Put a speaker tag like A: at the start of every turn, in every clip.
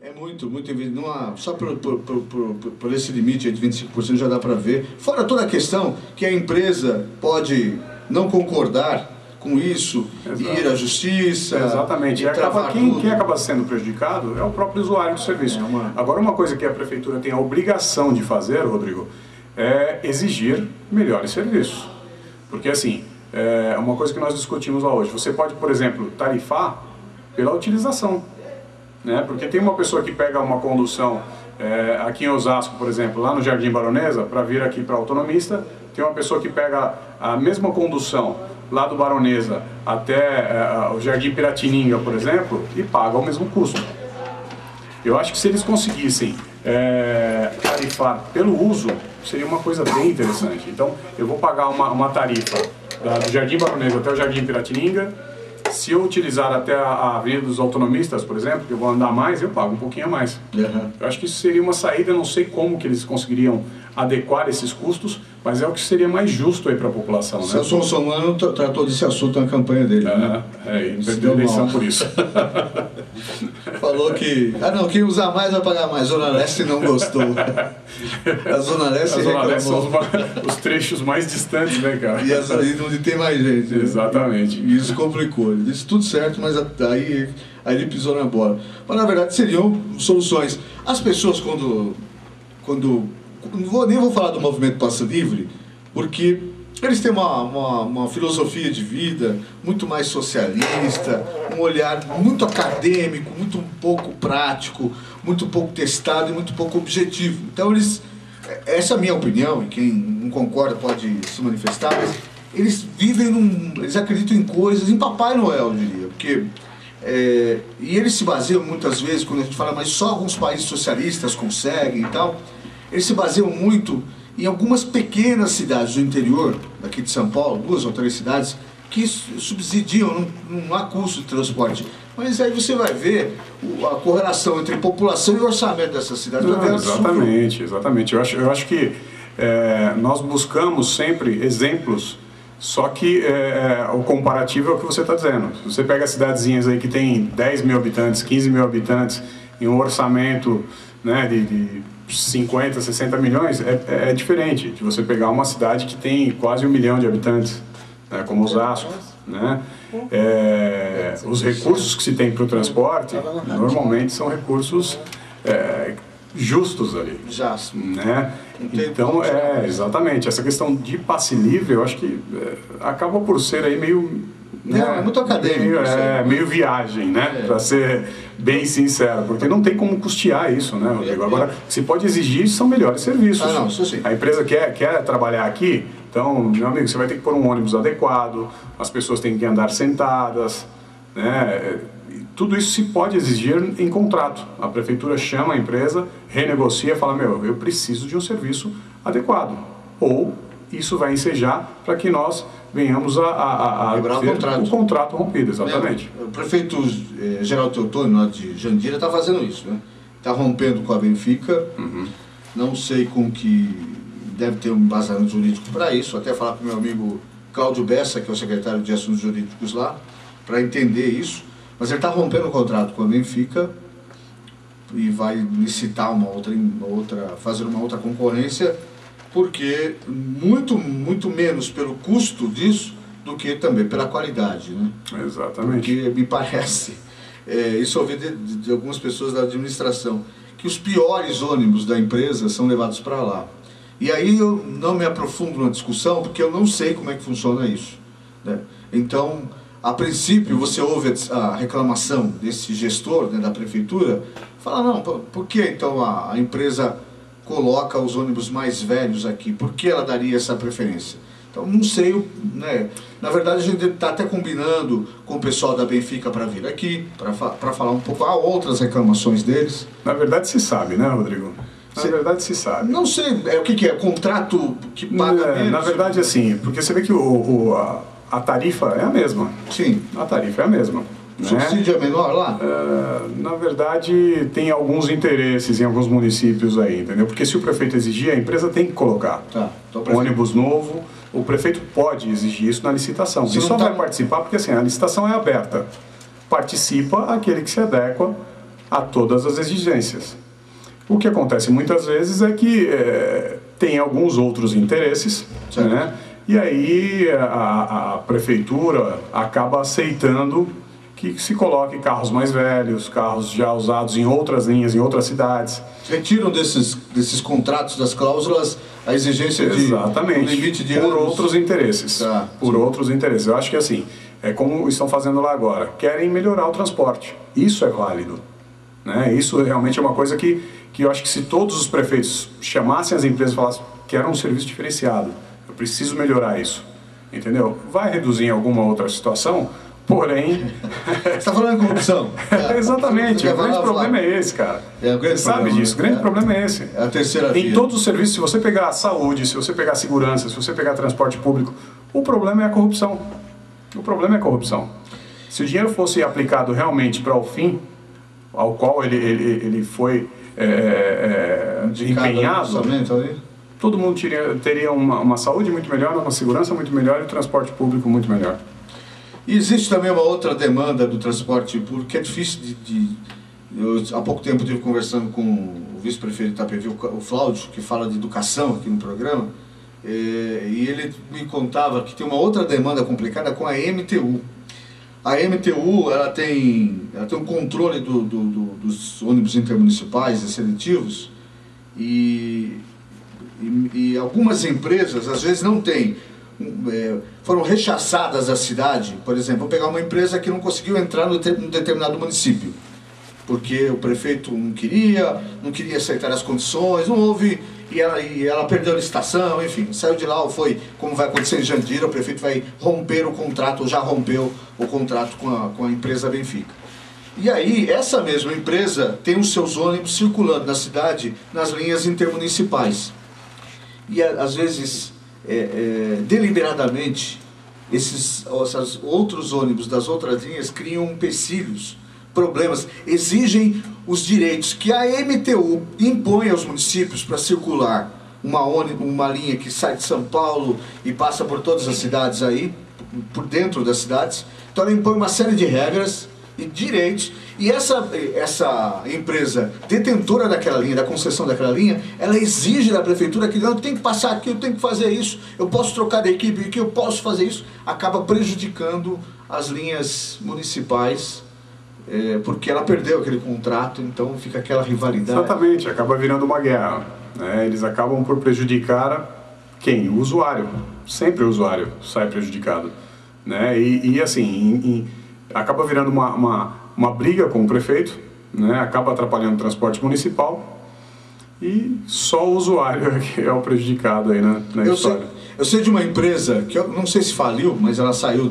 A: É muito, só por esse limite de 25% já dá para ver. Fora toda a questão que a empresa pode não concordar com isso, e ir à justiça.
B: Exatamente. E acaba, quem acaba sendo prejudicado é o próprio usuário do serviço. Agora, uma coisa que a prefeitura tem a obrigação de fazer, Rodrigo, é exigir melhores serviços. Porque, assim, é uma coisa que nós discutimos lá hoje. Você pode, por exemplo, tarifar pela utilização. Né? Porque tem uma pessoa que pega uma condução aqui em Osasco, por exemplo, lá no Jardim Baronesa, para vir aqui para Autonomista, tem uma pessoa que pega a mesma condução lá do Baronesa até o Jardim Piratininga, por exemplo, e paga o mesmo custo. Eu acho que se eles conseguissem tarifar pelo uso, seria uma coisa bem interessante. Então, eu vou pagar uma tarifa do Jardim Baronesa até o Jardim Piratininga. Se eu utilizar até a Avenida dos Autonomistas, por exemplo, que eu vou andar mais, eu pago um pouquinho a mais. Eu acho que isso seria uma saída, não sei como que eles conseguiriam adequar esses custos, mas é o que seria mais justo aí para a população. Né?
A: Celso Russomano tratou desse assunto na campanha dele.
B: E perdeu a eleição por isso.
A: Falou que, quem usar mais vai pagar mais. Zona Leste não gostou. A Zona Leste
B: são os trechos mais distantes, né, cara?
A: E onde tem mais gente.
B: Exatamente.
A: E isso complicou. Ele disse tudo certo, mas aí ele pisou na bola. Mas na verdade seriam soluções. As pessoas quando nem vou falar do movimento Passe Livre, porque eles têm uma filosofia de vida muito mais socialista, um olhar muito acadêmico, muito pouco prático, muito pouco testado e muito pouco objetivo. Então essa é a minha opinião, e quem não concorda pode se manifestar, mas eles eles acreditam em coisas, em Papai Noel, eu diria, porque e eles se baseiam muitas vezes, quando a gente fala, mas só alguns países socialistas conseguem e tal, eles se baseiam muito em algumas pequenas cidades do interior, daqui de São Paulo, 2 ou 3 cidades, que subsidiam, não há custo de transporte. Mas aí você vai ver a correlação entre população e orçamento dessas cidades.
B: Exatamente. Eu acho que nós buscamos sempre exemplos, só que o comparativo é o que você está dizendo. Se você pega cidadezinhas aí que tem 10 mil habitantes, 15 mil habitantes, em um orçamento, né, de 50, 60 milhões, é diferente de você pegar uma cidade que tem quase 1 milhão de habitantes, né, como Osasco, né? Os recursos que se tem para o transporte, normalmente são recursos justos ali. Né? Então, exatamente, essa questão de passe livre, eu acho que acaba por ser aí meio...
A: é muito acadêmico.
B: Meio viagem, né? Para ser bem sincero, porque não tem como custear isso, né, Rodrigo? Agora, se pode exigir, são melhores serviços.
A: Isso sim.
B: A empresa quer trabalhar aqui, então, meu amigo, você vai ter que pôr um ônibus adequado, as pessoas têm que andar sentadas, né? Tudo isso se pode exigir em contrato. A prefeitura chama a empresa, renegocia, fala, eu preciso de um serviço adequado. Ou isso vai ensejar para que nós venhamos a ter o contrato rompido, exatamente.
A: O prefeito Geraldo Teotônio, lá de Jandira, está fazendo isso, né? Está rompendo com a Benfica, não sei com que deve ter um embasamento jurídico para isso, até falar com o meu amigo Cláudio Bessa, que é o secretário de Assuntos Jurídicos lá, para entender isso, mas ele está rompendo o contrato com a Benfica e vai licitar fazer uma outra concorrência, porque muito menos pelo custo disso do que também pela qualidade, né?
B: Exatamente.
A: Porque me parece, isso eu ouvi de algumas pessoas da administração, que os piores ônibus da empresa são levados para lá. E aí eu não me aprofundo na discussão, porque eu não sei como é que funciona isso, né? Então, a princípio, você ouve a reclamação desse gestor, né, da prefeitura, fala, não, por que então a empresa coloca os ônibus mais velhos aqui? Por que ela daria essa preferência? Então, não sei, né? Na verdade, a gente está até combinando com o pessoal da Benfica para vir aqui, para falar um pouco. Há outras reclamações deles.
B: Na verdade, se sabe, né, Rodrigo? Na verdade, se sabe.
A: Não sei, o que é? Contrato que paga menos?
B: Na verdade, assim, porque você vê que a tarifa é a mesma.
A: Sim.
B: A tarifa é a mesma.
A: O subsídio é menor lá?
B: Na verdade, tem alguns interesses em alguns municípios aí, entendeu? Porque se o prefeito exigir, a empresa tem que colocar.
A: Então,
B: ônibus novo, o prefeito pode exigir isso na licitação. Ele só vai participar porque assim, a licitação é aberta. Participa aquele que se adequa a todas as exigências. O que acontece muitas vezes é que tem alguns outros interesses, né? E aí a prefeitura acaba aceitando que se coloque carros mais velhos, carros já usados em outras linhas, em outras cidades.
A: Retiram desses contratos, das cláusulas, a exigência de um limite de
B: por outros interesses. Por outros interesses. Eu acho que assim, é como estão fazendo lá agora. Querem melhorar o transporte. Isso é válido, né? Isso realmente é uma coisa que eu acho que se todos os prefeitos chamassem as empresas e falassem que era um serviço diferenciado, eu preciso melhorar isso, entendeu? Vai reduzir em alguma outra situação, porém...
A: Você está falando de corrupção?
B: Exatamente, o grande problema é esse, cara. Você sabe disso, o grande problema é esse.
A: É a terceira via.
B: Em todos os serviços, se você pegar saúde, se você pegar segurança, se você pegar transporte público, o problema é a corrupção. O problema é a corrupção. Se o dinheiro fosse aplicado realmente para o fim ao qual ele foi empenhado, todo mundo teria uma saúde muito melhor, uma segurança muito melhor e um transporte público muito melhor.
A: E existe também uma outra demanda do transporte público que é difícil eu, há pouco tempo, estive conversando com o vice-prefeito de Itapevi, o Flávio, que fala de educação aqui no programa, e ele me contava que tem uma outra demanda complicada com a MTU. A MTU ela tem um controle dos ônibus intermunicipais e seletivos e algumas empresas às vezes não têm, foram rechaçadas da cidade. Por exemplo, vou pegar uma empresa que não conseguiu entrar num determinado município porque o prefeito não queria aceitar as condições, não houve, e ela perdeu a licitação, enfim, saiu de lá, ou foi, como vai acontecer em Jandira, o prefeito vai romper o contrato, ou já rompeu o contrato com a empresa Benfica. E aí, essa mesma empresa tem os seus ônibus circulando na cidade, nas linhas intermunicipais. E às vezes, deliberadamente, esses outros ônibus das outras linhas criam empecilhos, problemas, exigem os direitos que a MTU impõe aos municípios para circular uma linha que sai de São Paulo e passa por todas as cidades aí, por dentro das cidades. Então ela impõe uma série de regras e direitos, e essa empresa detentora daquela linha, da concessão daquela linha, ela exige da prefeitura que eu tenho que passar aqui, eu tenho que fazer isso, eu posso trocar de equipe aqui, eu posso fazer isso, acaba prejudicando as linhas municipais, porque ela perdeu aquele contrato, então fica aquela rivalidade.
B: Exatamente, acaba virando uma guerra, né? Eles acabam por prejudicar quem? O usuário. Sempre o usuário sai prejudicado, né? E assim, acaba virando uma briga com o prefeito, né? Acaba atrapalhando o transporte municipal e só o usuário é o prejudicado aí na história.
A: Eu sei de uma empresa que eu não sei se faliu, mas ela saiu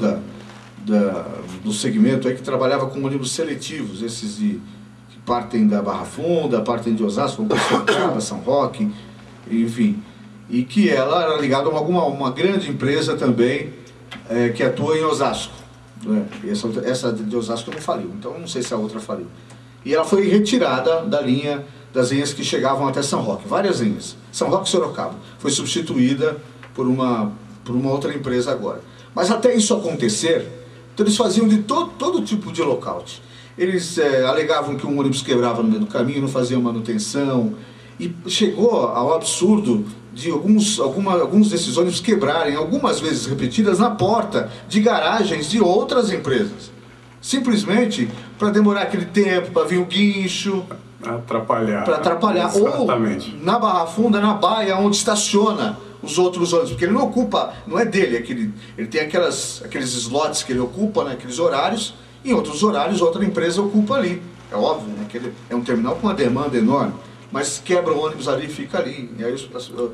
A: do segmento aí, que trabalhava com ônibus seletivos, esses que partem da Barra Funda, partem de Osasco, como São Roque, enfim, e que ela era ligada a uma grande empresa também que atua em Osasco, né? Essa de Osasco não faliu, então não sei se a outra faliu. E ela foi retirada das linhas que chegavam até São Roque, várias linhas, São Roque e Sorocaba, foi substituída por uma outra empresa agora. Mas até isso acontecer, então eles faziam de todo tipo de lockout. Eles alegavam que um ônibus quebrava no meio do caminho, não faziam manutenção, e chegou ao absurdo de alguns desses ônibus quebrarem, algumas vezes repetidas, na porta de garagens de outras empresas. Simplesmente para demorar aquele tempo, para vir o guincho, para atrapalhar.
B: Exatamente.
A: Ou na Barra Funda, na baia, onde estaciona os outros ônibus, porque ele não ocupa, não é dele, ele tem aqueles slots que ele ocupa, né, aqueles horários, e em outros horários outra empresa ocupa ali. É óbvio, né, que ele é um terminal com uma demanda enorme, mas quebra o ônibus ali e fica ali. E aí,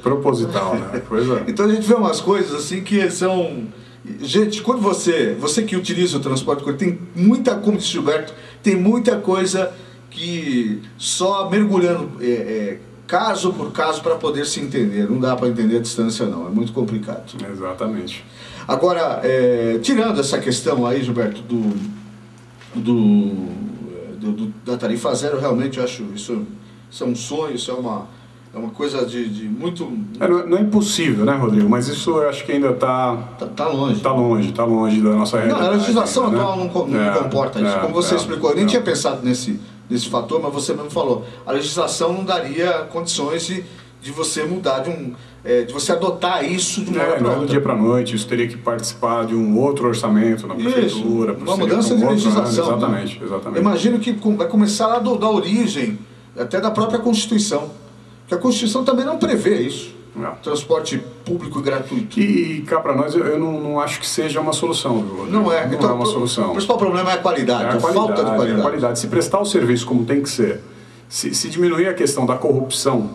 B: proposital, né? Coisa...
A: Então a gente vê umas coisas assim que são... Gente, quando você que utiliza o transporte coletivo, tem muita, como disse Gilberto, tem muita coisa que só mergulhando caso por caso para poder se entender. Não dá para entender a distância, não. É muito complicado.
B: Exatamente.
A: Agora, tirando essa questão aí, Gilberto, da tarifa zero, realmente eu acho isso é um sonho, isso é uma coisa de muito...
B: Não é impossível, né, Rodrigo? Mas isso eu acho que ainda está longe. Está longe da nossa realidade.
A: Não, a legislação atual não comporta isso. Como você explicou, eu nem tinha pensado nesse fator, mas você mesmo falou, a legislação não daria condições de você mudar de você adotar isso de uma hora para outra.
B: Do dia para a noite, isso teria que participar de um outro orçamento na prefeitura.
A: Uma mudança de legislação.
B: Exatamente, exatamente.
A: Imagino que vai começar lá da origem, até da própria Constituição. Porque a Constituição também não prevê isso. Transporte público gratuito.
B: E cá para nós, eu não acho que seja uma solução, viu?
A: Não é.
B: Não
A: então,
B: é uma solução.
A: O principal problema é a qualidade, a falta de qualidade.
B: É a qualidade. Se prestar o serviço como tem que ser, se diminuir a questão da corrupção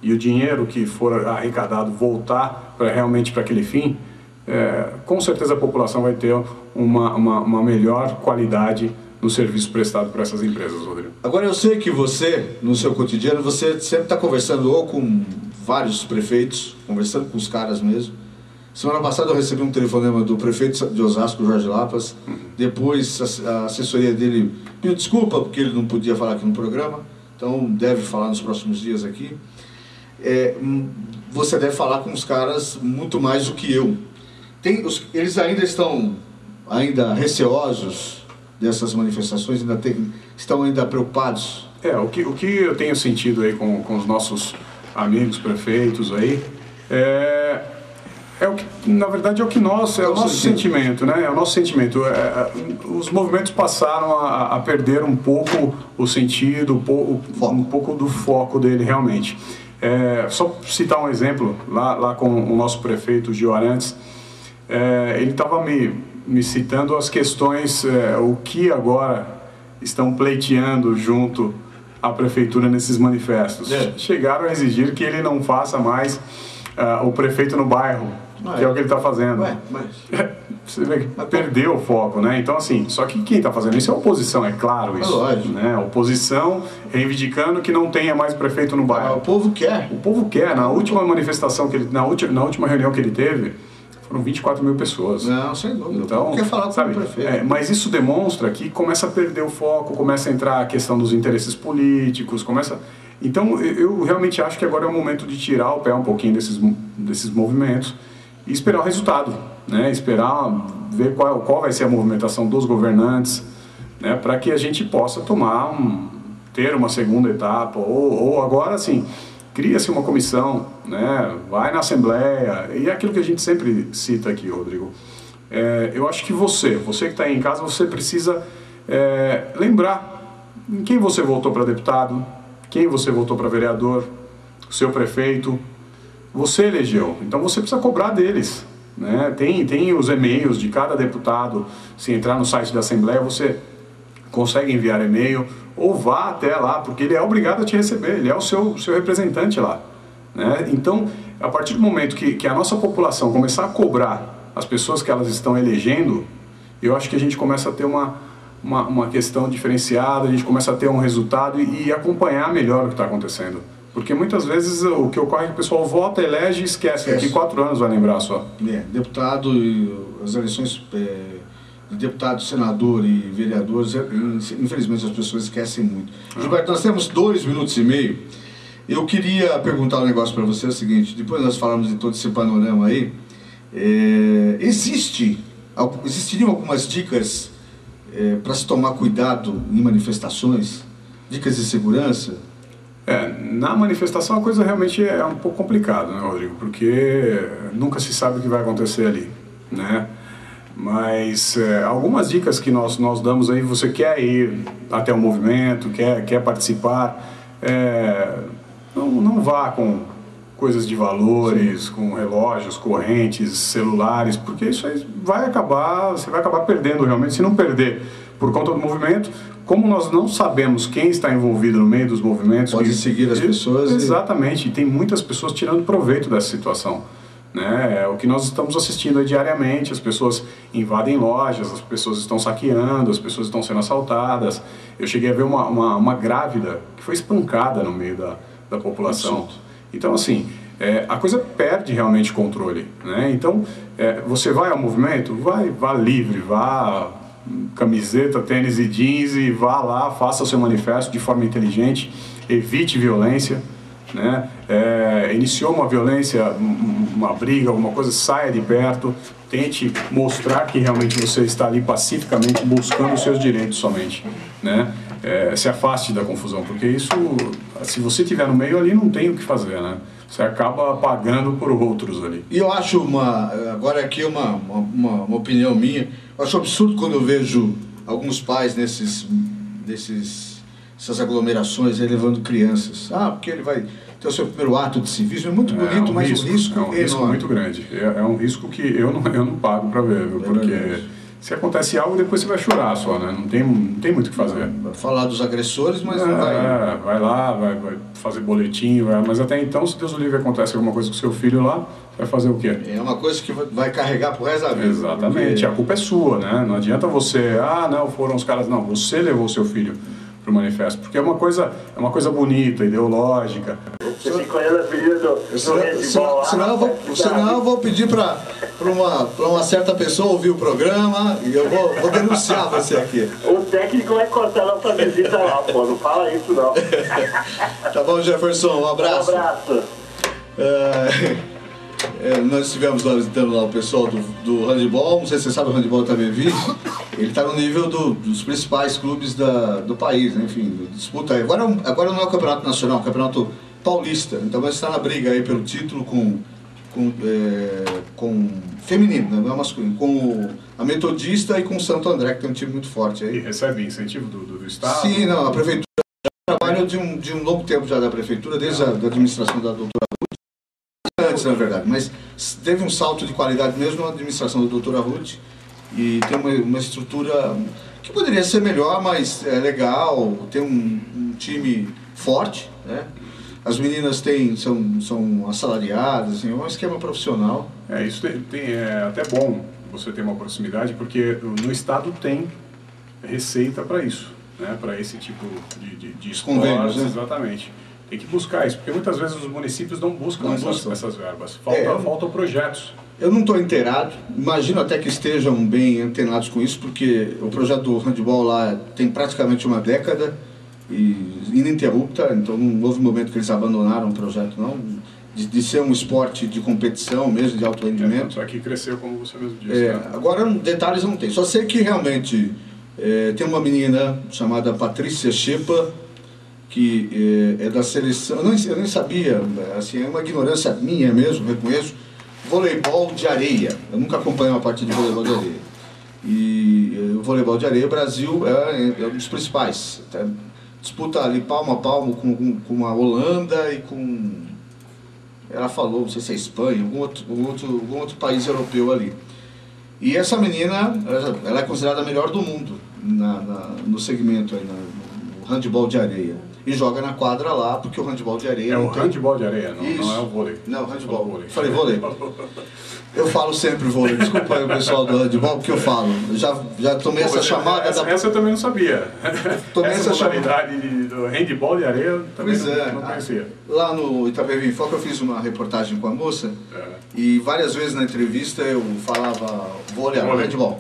B: e o dinheiro que for arrecadado voltar realmente para aquele fim, com certeza a população vai ter uma melhor qualidade no serviço prestado por essas empresas, Rodrigo.
A: Agora, eu sei que você, no seu cotidiano, você sempre está conversando ou com vários prefeitos, conversando com os caras mesmo. Semana passada eu recebi um telefonema do prefeito de Osasco, Jorge Lapas. Depois a assessoria dele pediu desculpa porque ele não podia falar aqui no programa, então deve falar nos próximos dias aqui. Você deve falar com os caras muito mais do que eu. Eles ainda estão receosos dessas manifestações, estão ainda preocupados?
B: O que eu tenho sentido aí com os nossos amigos prefeitos aí, o que, na verdade, é o nosso sentimento, né? É o nosso sentimento. Os movimentos passaram a perder um pouco o sentido, um pouco do foco dele realmente. Só citar um exemplo, lá com o nosso prefeito Gil Arantes, ele estava me citando as questões, o que agora estão pleiteando junto à prefeitura nesses manifestos. Chegaram a exigir que ele não faça mais o prefeito no bairro, que é o que ele está fazendo. Você vê que perdeu o foco, né? Então, assim, só que quem está fazendo isso é a oposição, é claro isso.
A: Lógico.
B: Né? A oposição reivindicando que não tenha mais prefeito no bairro.
A: O povo quer.
B: O povo quer. Na última manifestação, na última reunião que ele teve, foram 24 mil pessoas.
A: Não, sem dúvida.
B: Então,
A: quer falar com o prefeito.
B: Mas isso demonstra que começa a perder o foco, começa a entrar a questão dos interesses políticos, Então, eu realmente acho que agora é o momento de tirar o pé um pouquinho desses movimentos e esperar o resultado, né? Esperar ver qual vai ser a movimentação dos governantes, né? Para que a gente possa ter uma segunda etapa, ou agora, assim, cria-se uma comissão, né? Vai na Assembleia, e é aquilo que a gente sempre cita aqui, Rodrigo. Eu acho que você que está aí em casa, você precisa lembrar em quem você votou para deputado, quem você votou para vereador, o seu prefeito, você elegeu. Então você precisa cobrar deles, né? Tem os e-mails de cada deputado. Se entrar no site da Assembleia, você consegue enviar e-mail, ou vá até lá, porque ele é obrigado a te receber, ele é o seu representante lá, né? Então, a partir do momento que a nossa população começar a cobrar as pessoas que elas estão elegendo, eu acho que a gente começa a ter uma questão diferenciada, a gente começa a ter um resultado e acompanhar melhor o que está acontecendo. Porque muitas vezes o que ocorre é que o pessoal vota, elege e esquece. Daqui 4 anos vai lembrar só.
A: Deputado e as eleições de deputado, senador e vereadores, infelizmente as pessoas esquecem muito. Gilberto, nós temos 2 minutos e meio. Eu queria perguntar um negócio para você, é o seguinte, depois nós falamos de todo esse panorama aí, existiriam algumas dicas para se tomar cuidado em manifestações? Dicas de segurança?
B: Na manifestação a coisa realmente é um pouco complicada, né, Rodrigo? Porque nunca se sabe o que vai acontecer ali, né? Mas algumas dicas que nós damos aí, você quer ir até o movimento, quer participar, não vá com coisas de valores, com relógios, correntes, celulares, porque isso aí você vai acabar perdendo realmente. Se não perder por conta do movimento, como nós não sabemos quem está envolvido no meio dos movimentos...
A: Pode seguir as pessoas.
B: Exatamente, e tem muitas pessoas tirando proveito dessa situação, né? É o que nós estamos assistindo aí diariamente, as pessoas invadem lojas, as pessoas estão saqueando, as pessoas estão sendo assaltadas. Eu cheguei a ver uma grávida que foi espancada no meio da população. Então, assim, a coisa perde realmente controle, né? Então, você vai ao movimento, vá livre, vá camiseta, tênis e jeans e vá lá, faça o seu manifesto de forma inteligente, evite violência, né? Iniciou uma violência, uma briga, alguma coisa, saia de perto, tente mostrar que realmente você está ali pacificamente buscando os seus direitos somente, né? se afaste da confusão, porque isso, se você estiver no meio ali, não tem o que fazer, né? Você acaba pagando por outros ali.
A: E eu acho agora aqui uma opinião minha, eu acho absurdo quando eu vejo alguns pais essas aglomerações aí levando crianças. Porque ele vai ter o seu primeiro ato de civismo, é muito bonito, mas o risco
B: é um risco muito grande. É um risco que eu não pago para ver, viu? Porque se acontece algo, depois você vai chorar só, né? Não tem muito o que fazer.
A: Vai falar dos agressores, mas não vai...
B: Vai lá, vai fazer boletim, mas até então, se Deus o livre, acontece alguma coisa com o seu filho lá, vai fazer o quê?
A: É uma coisa que vai carregar pro resto da vida.
B: Exatamente, a culpa é sua, né? Não adianta você, não, foram os caras, não, você levou o seu filho pro manifesto, porque é uma coisa bonita, ideológica.
C: Você ficou olhando a filha do handball.
A: Senão eu vou pedir para uma certa pessoa ouvir o programa e eu vou denunciar você aqui.
C: O técnico vai cortar nossa visita lá, pô, não fala isso não.
A: Tá bom, Jefferson, um abraço.
C: Um abraço.
A: Nós estivemos lá visitando lá o pessoal do handebol, não sei se você sabe, o handebol também vive. Ele está no nível dos principais clubes do país, né? Enfim, disputa aí. Agora não é o campeonato nacional, é o campeonato paulista. Então vai estar na briga aí pelo título com feminino, não é masculino, com a Metodista e com o Santo André, que tem um time muito forte aí.
B: E recebe incentivo do Estado?
A: Sim, não, a prefeitura trabalha de um longo tempo já da prefeitura, desde a administração da doutora Ruth, antes na verdade, mas teve um salto de qualidade mesmo na administração da doutora Ruth e tem uma estrutura que poderia ser melhor, mas é legal, tem um time forte, né? As meninas são assalariadas, é um esquema profissional.
B: Isso é até bom você ter uma proximidade, porque no Estado tem receita para isso, né? Para esse tipo de esportes, né? Exatamente. Tem que buscar isso, porque muitas vezes os municípios não buscam essas verbas. Faltam projetos. Eu não estou inteirado, imagino até que estejam bem antenados com isso, porque o projeto do handebol lá tem praticamente uma década, e ininterrupta, então não houve momento que eles abandonaram o projeto, não, de ser um esporte de competição mesmo, de alto rendimento. Só que cresceu, como você mesmo disse. Agora, detalhes não tem, só sei que realmente tem uma menina chamada Patrícia Shepa, que é da seleção, eu nem sabia, assim, é uma ignorância minha mesmo, reconheço, voleibol de areia, eu nunca acompanhei uma partida de voleibol de areia, e o voleibol de areia, o Brasil é um dos principais, disputa ali palmo a palmo com a Holanda e com, ela falou, não sei se é Espanha, algum outro país europeu ali. E essa menina, ela é considerada a melhor do mundo no segmento aí, no handebol de areia. E joga na quadra lá, porque o handebol de areia... handebol de areia, não é o vôlei. Não, handebol. Falei vôlei. Eu falo sempre vôlei, desculpa aí o pessoal do handebol, porque eu falo. Já tomei essa chamada... Essa eu também não sabia. Tomei essa modalidade do handeball de areia, eu também não conhecia. Lá no Itapevi Foco eu fiz uma reportagem com a moça, e várias vezes na entrevista eu falava vôlei, handebol.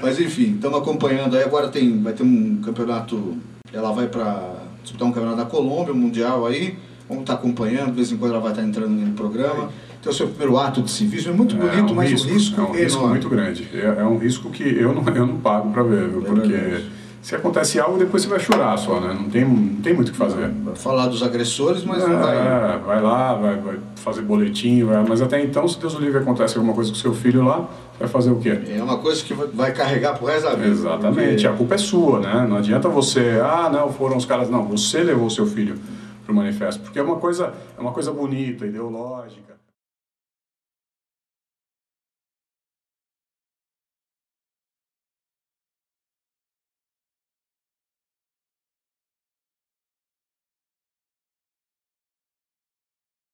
B: Mas enfim, estamos acompanhando aí, agora vai ter um campeonato... Ela vai para disputar um campeonato da Colômbia, um mundial aí, vamos estar acompanhando, de vez em quando ela vai estar entrando no programa. Então, o seu primeiro ato de civismo é muito bonito, mas o risco é risco muito grande. É um risco que eu não pago para ver, viu? Porque se acontece algo, depois você vai chorar só, né? Não tem muito o que fazer. Vai falar dos agressores, mas não vai... Vai lá, vai fazer boletim, mas até então, se Deus o livre, acontece alguma coisa com o seu filho lá, vai fazer o quê? É uma coisa que vai carregar pro resto da vida. Exatamente, a culpa é sua, né? Não adianta você, não, foram os caras, não, você levou o seu filho pro manifesto, porque é uma coisa bonita, ideológica.